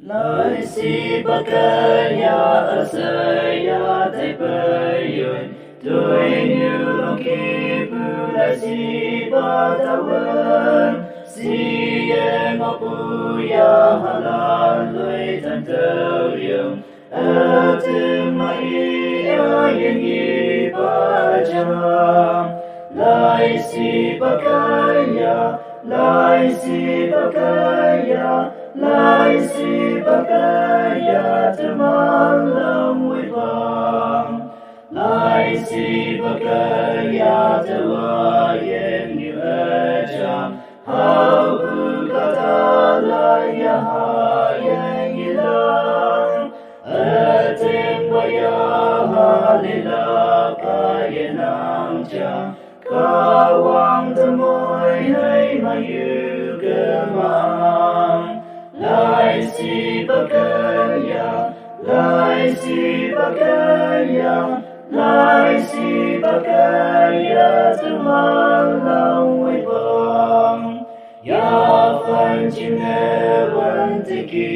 Lai si bakaya asaya te payun Tui niu long ki pu lai si batawen Si ye ma pu ya halan lui tan tau yung Atim ma i ya yin yi ba jam Lai si bakaya, lai si bakaya Lai si bakaya teman wui bang Lai si bakaya tewa yen yu ajam Hau bu kata lai ya ha yen yilang Atim waya halila kaya nang jang Kawang temoy hay mayu gemang Lai si bakaya, lai si bakaya, lai si bakaya teman lang wei bang Ya fan chim ne wan te ki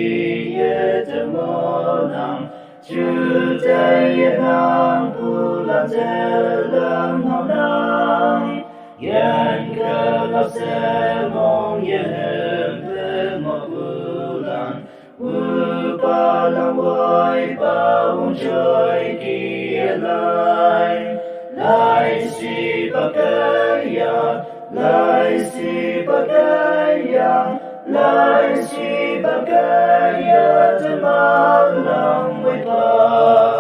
ye temo nang Chu te ye nang pu lan te lam hao nang Yen ke la se mong yen pe mo bulan Wu ba lang wai ba wong joy ki lai Lai si bakaya, lai si bakaya Lai si bakaya teman lang wai ba